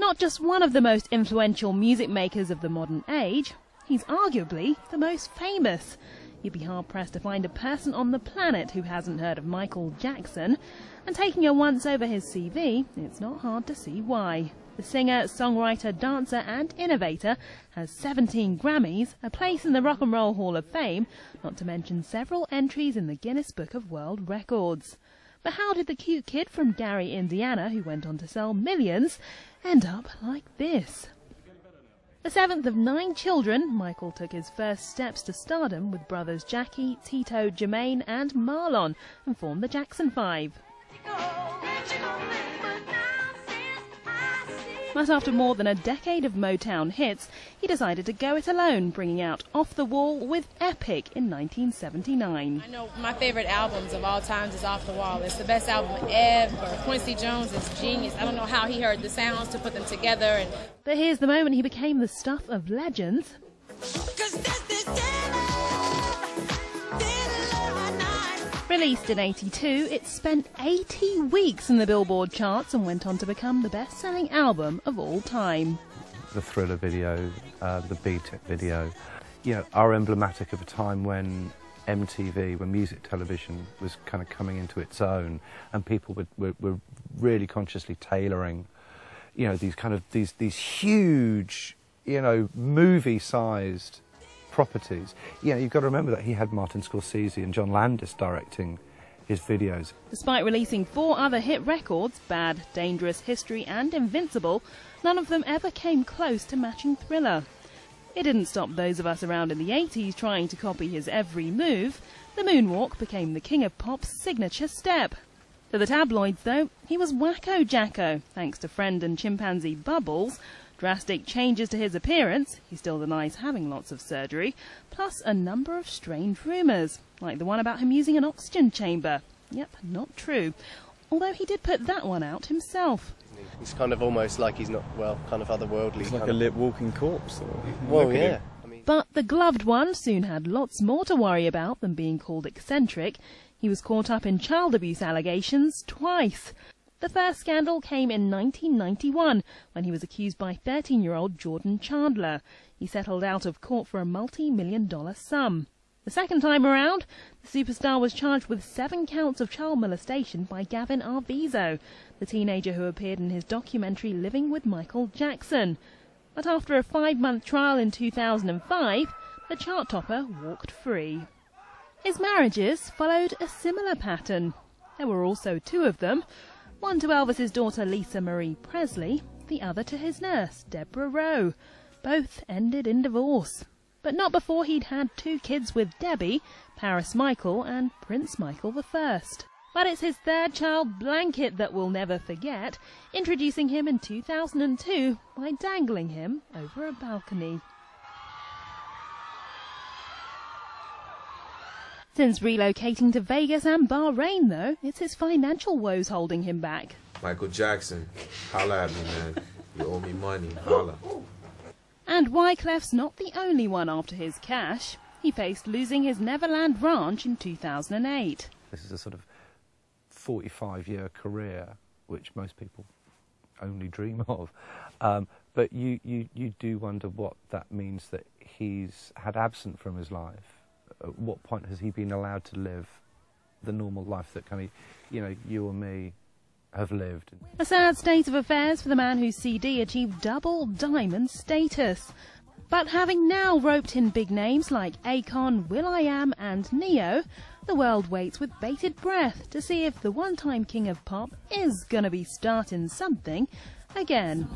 not just one of the most influential music makers of the modern age, he's arguably the most famous. You'd be hard-pressed to find a person on the planet who hasn't heard of Michael Jackson, and taking a once over his CV, it's not hard to see why. The singer, songwriter, dancer and innovator has 17 Grammys, a place in the Rock and Roll Hall of Fame, not to mention several entries in the Guinness Book of World Records. But how did the cute kid from Gary, Indiana, who went on to sell millions, end up like this? The seventh of 9 children, Michael took his first steps to stardom with brothers Jackie, Tito, Jermaine and Marlon, and formed the Jackson 5. But after more than a decade of Motown hits, he decided to go it alone, bringing out Off the Wall with Epic in 1979. I know my favorite albums of all times is Off the Wall. It's the best album ever. Quincy Jones is genius. I don't know how he heard the sounds to put them together. But here's the moment he became the stuff of legends. Released in '82, it spent 80 weeks in the Billboard charts and went on to become the best-selling album of all time. The Thriller video, the Beat It video, are emblematic of a time when MTV, when music television was kind of coming into its own, and people were really consciously tailoring, these huge, movie-sized properties. You've got to remember that he had Martin Scorsese and John Landis directing his videos. Despite releasing 4 other hit records, Bad, Dangerous, History and Invincible, none of them ever came close to matching Thriller. It didn't stop those of us around in the 80s trying to copy his every move. The moonwalk became the king of pop's signature step. To the tabloids, though, he was Wacko Jacko, thanks to friend and chimpanzee Bubbles. Drastic changes to his appearance, he still denies having lots of surgery, plus a number of strange rumours, like the one about him using an oxygen chamber. Yep, not true. Although he did put that one out himself. It's kind of almost like he's not, kind of otherworldly. It's like a lit walking corpse. Well, yeah. But the gloved one soon had lots more to worry about than being called eccentric. He was caught up in child abuse allegations twice. The first scandal came in 1991, when he was accused by 13-year-old Jordan Chandler. He settled out of court for a multi-million-dollar sum. The second time around, the superstar was charged with 7 counts of child molestation by Gavin Arvizo, the teenager who appeared in his documentary Living with Michael Jackson. But after a 5-month trial in 2005, the chart topper walked free. His marriages followed a similar pattern. There were also 2 of them. One to Elvis's daughter Lisa Marie Presley, the other to his nurse, Deborah Rowe. Both ended in divorce. But not before he'd had 2 kids with Debbie, Paris Michael and Prince Michael I. But it's his 3rd child, Blanket, that we'll never forget, introducing him in 2002 by dangling him over a balcony. Since relocating to Vegas and Bahrain, though, it's his financial woes holding him back. Michael Jackson, holla at me, man. You owe me money, holla. And Wyclef's not the only one after his cash. He faced losing his Neverland ranch in 2008. This is a sort of 45-year career, which most people only dream of. But you do wonder what that means that he's had absent from his life. At what point has he been allowed to live the normal life that you or me have lived? A sad state of affairs for the man whose CD achieved double diamond status. But having now roped in big names like Akon, will.i.am and Neo, the world waits with bated breath to see if the one-time king of pop is gonna be starting something again.